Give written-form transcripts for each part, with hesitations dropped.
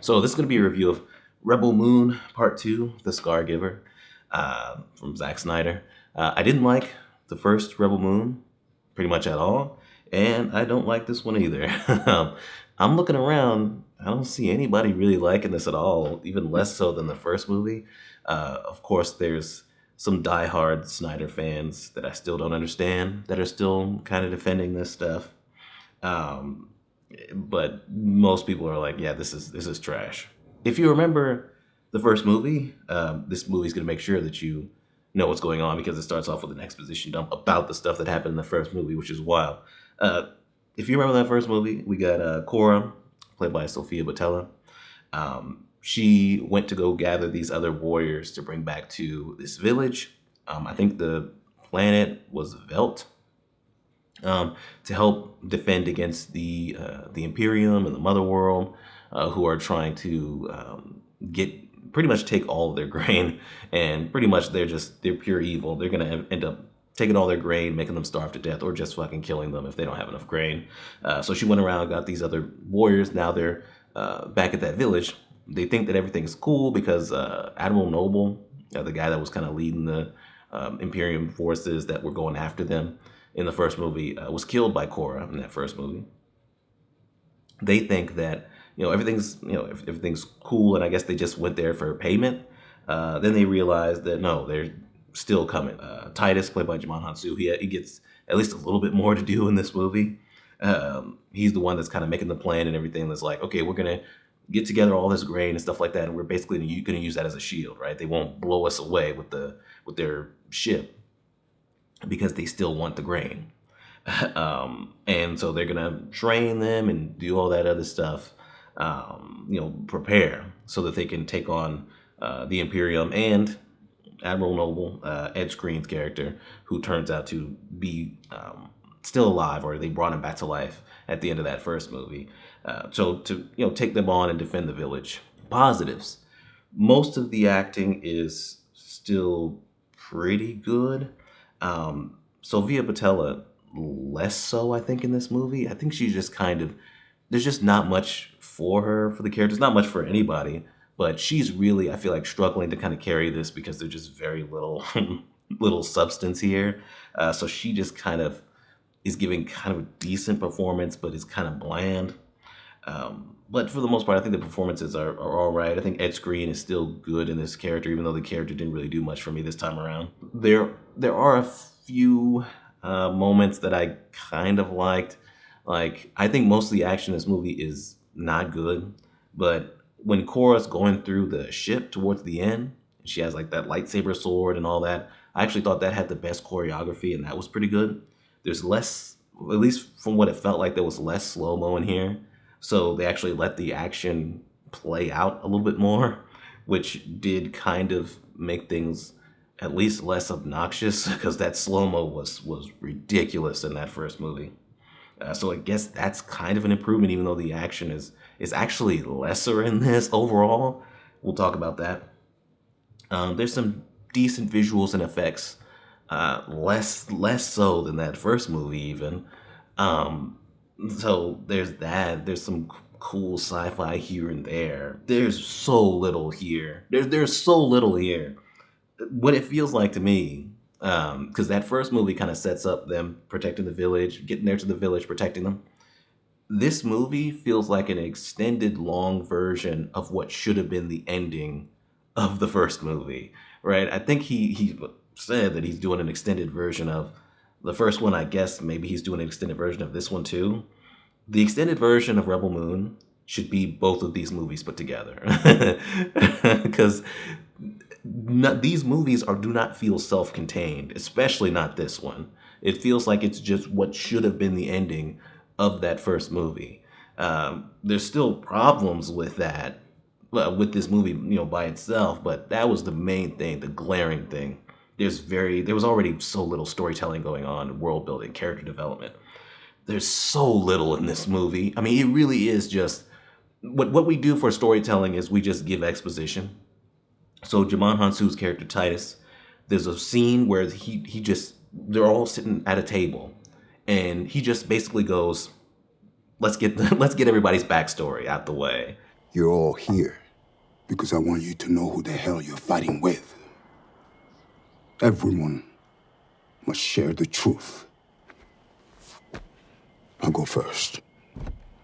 So this is going to be a review of Rebel Moon Part 2, The Scar Giver, from Zack Snyder. I didn't like the first Rebel Moon pretty much at all, and I don't like this one either. I'm looking around, I don't see anybody really liking this at all, even less so than the first movie. Of course, there's some diehard Snyder fans that I still don't understand that are still kind of defending this stuff. Um, but most people are like, yeah, this is trash. If you remember the first movie, this movie's gonna make sure that you know what's going on because it starts off with an exposition dump about the stuff that happened in the first movie, which is wild. Uh, if you remember that first movie, we got Cora, played by Sophia Botella. She went to go gather these other warriors to bring back to this village. I think the planet was Velt, to help defend against the Imperium and the Mother World, who are trying to get pretty much take all of their grain, and pretty much they're pure evil. They're gonna end up taking all their grain, making them starve to death, or just fucking killing them if they don't have enough grain. So she went around, got these other warriors. Now they're back at that village. They think that everything's cool because Admiral Noble, the guy that was kind of leading the Imperium forces that were going after them in the first movie, was killed by Korra in that first movie. They think that everything's cool, and I guess they just went there for payment. Then they realize that no, they're still coming. Titus, played by Jimon Hansu, he gets at least a little bit more to do in this movie. He's the one that's kind of making the plan and everything. That's like, okay, we're gonna get together all this grain and stuff like that, and we're basically going to use that as a shield, right? They won't blow us away with their ship because they still want the grain. And so they're gonna train them and do all that other stuff, prepare so that they can take on the Imperium and Admiral Noble, Ed Skrein's character, who turns out to be still alive, or they brought him back to life at the end of that first movie. So to take them on and defend the village. Positives: most of the acting is still pretty good. Sophia Botella, less so, I think, in this movie. I think she's just kind of, there's just not much for her, for the characters, not much for anybody, but she's really, I feel like, struggling to kind of carry this because there's just very little little substance here. So she just kind of is giving kind of a decent performance, but is kind of bland. But for the most part, I think the performances are all right. I think Ed Skrein is still good in this character, even though the character didn't really do much for me this time around. There are a few moments that I kind of liked. Like, I think most of the action in this movie is not good, but when Korra's going through the ship towards the end, she has like that lightsaber sword and all that. I actually thought that had the best choreography, and that was pretty good. There's less, at least from what it felt like, there was less slow-mo in here. So they actually let the action play out a little bit more, which did kind of make things at least less obnoxious, because that slow-mo was ridiculous in that first movie. So I guess that's kind of an improvement, even though the action is actually lesser in this overall. We'll talk about that. There's some decent visuals and effects, less so than that first movie even. So there's that. There's some cool sci-fi here and there. There's so little here. There's so little here. What it feels like to me, because that first movie kind of sets up them protecting the village, getting there to the village, protecting them. This movie feels like an extended, long version of what should have been the ending of the first movie, right? I think he said that he's doing an extended version of the first one. I guess maybe he's doing an extended version of this one too. The extended version of Rebel Moon should be both of these movies put together, because these movies do not feel self-contained, especially not this one. It feels like it's just what should have been the ending of that first movie. There's still problems with that, with this movie, by itself, but that was the main thing, the glaring thing. There was already so little storytelling going on, world building, character development. There's so little in this movie. I mean, it really is just what we do for storytelling is we just give exposition. So Jimon Hansu's character Titus, there's a scene where they're all sitting at a table, and he just basically goes, let's get everybody's backstory out the way. You're all here because I want you to know who the hell you're fighting with. Everyone must share the truth. I'll go first.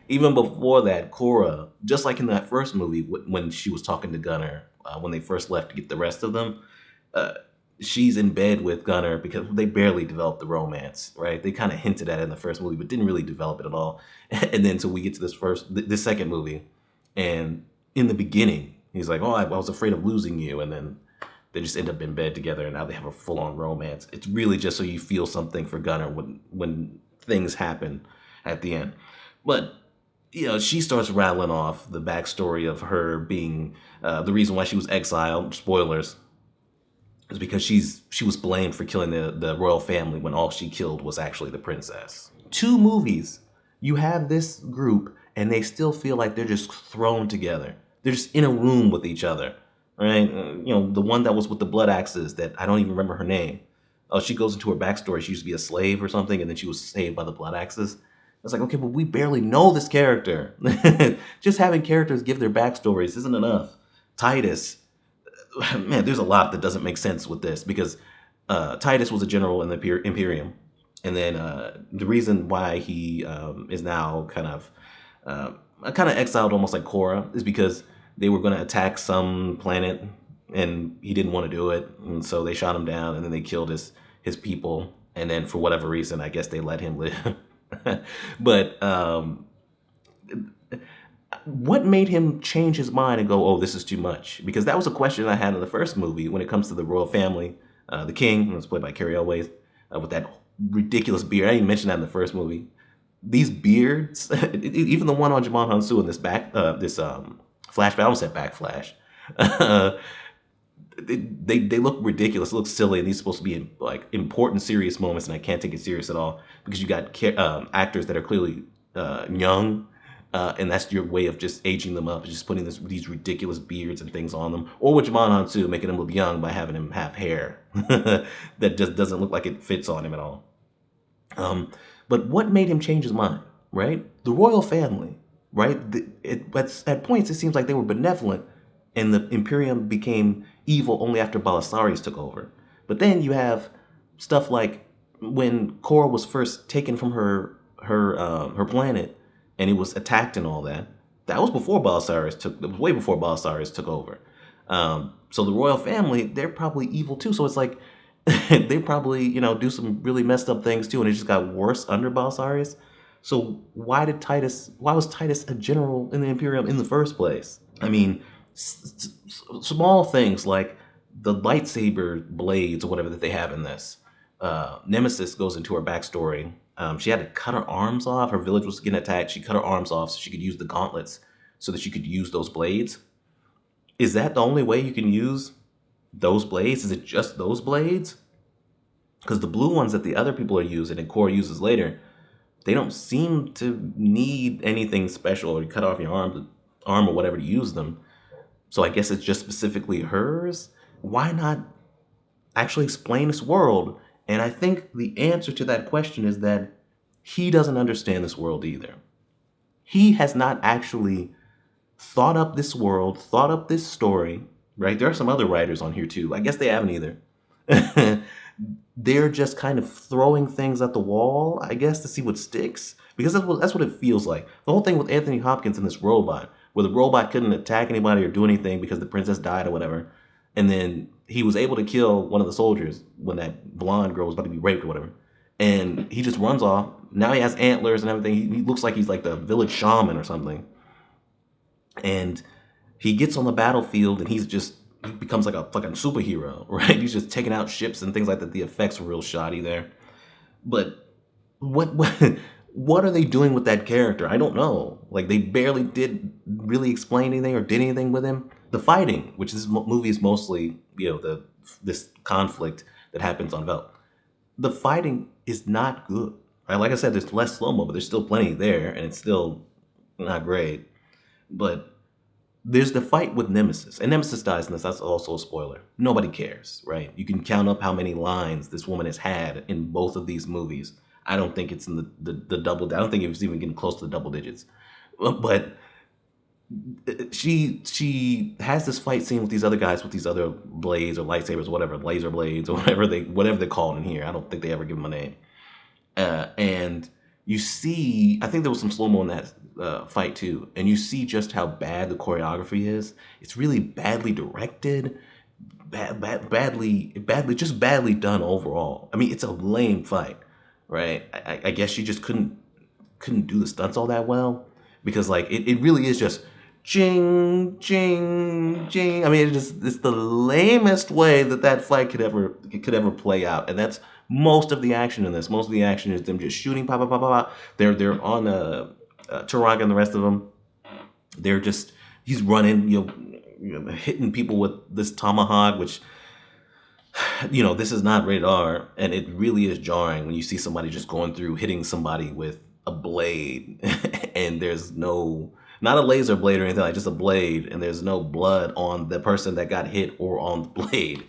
Even before that, Cora, just like in that first movie when she was talking to Gunnar, when they first left to get the rest of them, uh, she's in bed with Gunnar because they barely developed the romance, right? They kind of hinted at it in the first movie, but didn't really develop it at all. And then so we get to this second movie, and in the beginning, he's like, "Oh, I was afraid of losing you," and then they just end up in bed together, and now they have a full-on romance. It's really just so you feel something for Gunnar when things happen at the end. But she starts rattling off the backstory of her being the reason why she was exiled. Spoilers. Is because she was blamed for killing the royal family when all she killed was actually the princess. 2 movies, you have this group, and they still feel like they're just thrown together. They're just in a room with each other, right? The one that was with the blood axes that I don't even remember her name. Oh, she goes into her backstory. She used to be a slave or something, and then she was saved by the blood axes. It's like, okay, but we barely know this character. Just having characters give their backstories isn't enough. Titus, man, there's a lot that doesn't make sense with this because Titus was a general in the Imperium, and then the reason why he is now kind of exiled, almost like Korra, is because they were going to attack some planet, and he didn't want to do it, and so they shot him down, and then they killed his people, and then for whatever reason, I guess they let him live. But what made him change his mind and go, "Oh, this is too much"? Because that was a question I had in the first movie when it comes to the royal family. The king was played by Carrie Elways with that ridiculous beard. I didn't mention that in the first movie. These beards, even the one on Jimon Hansu in this flashback, I almost said backflash. They look ridiculous, look silly, and these are supposed to be in, like, important, serious moments, and I can't take it serious at all because you got actors that are clearly young, and that's your way of just aging them up, just putting these ridiculous beards and things on them, or with Jamon Hansu, making him look young by having him have hair that just doesn't look like it fits on him at all. But what made him change his mind, right? The royal family, right? At points, it seems like they were benevolent, and the Imperium became evil only after Belisarius took over. But then you have stuff like when Korra was first taken from her planet, and it was attacked and all that. That was before Belisarius took. It was way before Belisarius took over. So the royal family, they're probably evil too. So it's like they probably do some really messed up things too, and it just got worse under Belisarius. So why was Titus a general in the Imperium in the first place? I mean, small things like the lightsaber blades or whatever that they have in this. Nemesis goes into her backstory. She had to cut her arms off. Her village was getting attacked. She cut her arms off so she could use the gauntlets so that she could use those blades. Is that the only way you can use those blades? Is it just those blades? Because the blue ones that the other people are using and Korra uses later, they don't seem to need anything special or cut off your arm or whatever to use them. So I guess it's just specifically hers. Why not actually explain this world? And I think the answer to that question is that he doesn't understand this world either. He has not actually thought up this world, thought up this story, right? There are some other writers on here too. I guess they haven't either. They're just kind of throwing things at the wall, I guess, to see what sticks. Because that's what it feels like. The whole thing with Anthony Hopkins and this robot, where the robot couldn't attack anybody or do anything because the princess died or whatever. And then he was able to kill one of the soldiers when that blonde girl was about to be raped or whatever. And he just runs off. Now he has antlers and everything. He looks like he's like the village shaman or something. And he gets on the battlefield and he becomes like a fucking superhero, right? He's just taking out ships and things like that. The effects were real shoddy there. But what what are they doing with that character? I don't know. Like, they barely did really explain anything or did anything with him. The fighting, which this movie is mostly, this conflict that happens on Vel. The fighting is not good. Right? Like I said, there's less slow-mo, but there's still plenty there, and it's still not great. But there's the fight with Nemesis, and Nemesis dies in this. That's also a spoiler. Nobody cares, right? You can count up how many lines this woman has had in both of these movies. I don't think it's in the double. I don't think it was even getting close to the double digits. But she has this fight scene with these other guys with these other blades or lightsabers, whatever, laser blades or whatever they're called in here. I don't think they ever give them a name. And you see, I think there was some slow mo in that fight too, and you see just how bad the choreography is. It's really badly directed, just badly done overall. I mean, it's a lame fight, right? I guess she just couldn't do the stunts all that well because like it really is just jing jing jing. I mean, it's the lamest way that fight could ever play out, and that's most of the action in this. Most of the action is them just shooting, pop, pop, pop, pop, pop. They're on Turok and the rest of them. They're just he's running, hitting people with this tomahawk, which this is not rated R, and it really is jarring when you see somebody just going through hitting somebody with a blade, and there's not a laser blade or anything, like just a blade, and there's no blood on the person that got hit or on the blade.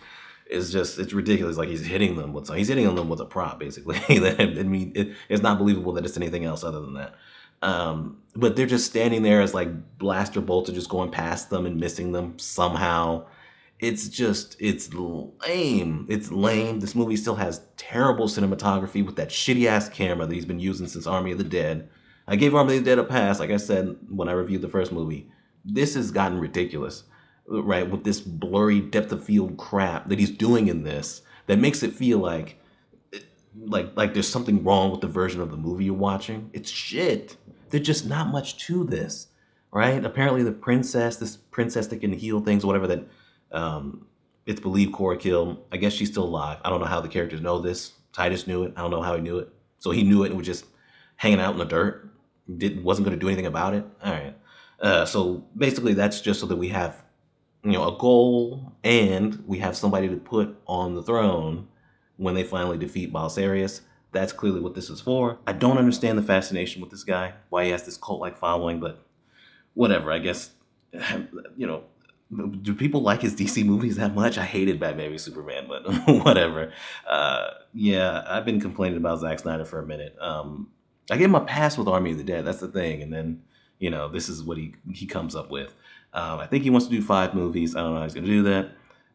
It's ridiculous. Like he's hitting them with a prop, basically. I mean, it's not believable that it's anything else other than that. But they're just standing there as like blaster bolts are just going past them and missing them somehow. It's lame. It's lame. This movie still has terrible cinematography with that shitty ass camera that he's been using since Army of the Dead. I gave Army of the Dead a pass, like I said when I reviewed the first movie. This has gotten ridiculous, right? With this blurry depth of field crap that he's doing in this, that makes it feel like there's something wrong with the version of the movie you're watching. It's shit. There's just not much to this, right? Apparently this princess that can heal things, whatever that it's believed Cora killed. I guess she's still alive. I don't know how the characters know this. Titus knew it. I don't know how he knew it. So he knew it and was just hanging out in the dirt. Wasn't going to do anything about it. All right. So basically, that's just so that we have, a goal, and we have somebody to put on the throne when they finally defeat Balisarius. That's clearly what this is for. I don't understand the fascination with this guy, why he has this cult-like following, but whatever. I guess, do people like his DC movies that much? I hated Batman v Superman, but whatever. Yeah, I've been complaining about Zack Snyder for a minute. I gave him a pass with Army of the Dead. That's the thing, and then this is what he comes up with. I think he wants to do 5 movies. I don't know how he's going to do that.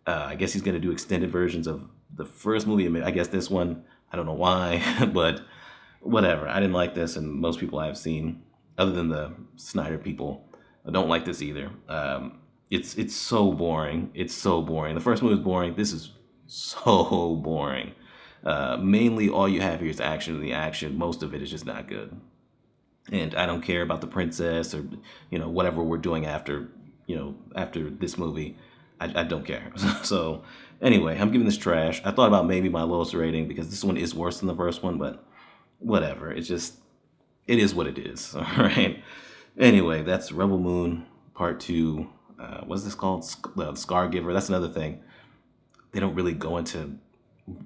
I guess he's going to do extended versions of the first movie. I guess this one, I don't know why, but whatever. I didn't like this, and most people I've seen, other than the Snyder people, don't like this either. It's so boring. It's so boring. The first movie was boring. This is so boring. Mainly all you have here is action, and the action, most of it is just not good. And I don't care about the princess or whatever we're doing after this movie. I don't care. So anyway, I'm giving this trash. I thought about maybe my lowest rating because this one is worse than the first one, but whatever. It is what it is. All right. Anyway, that's Rebel Moon Part 2. What's this called? The Scar Giver. That's another thing. They don't really go into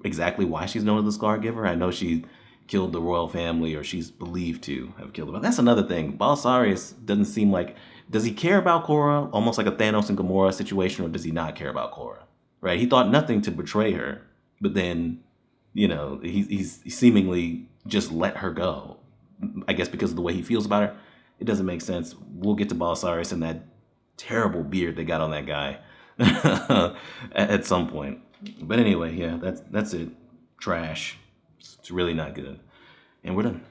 exactly why she's known as the Scar Giver. I know she killed the royal family, or she's believed to have killed them. But that's another thing. Balisarius doesn't seem like... Does he care about Cora? Almost like a Thanos and Gamora situation, or does he not care about Cora? Right? He thought nothing to betray her, but then, he's seemingly just let her go. I guess because of the way he feels about her. It doesn't make sense. We'll get to Balisarius and that terrible beard they got on that guy at some point. But anyway, yeah, that's it. Trash. It's really not good. And we're done.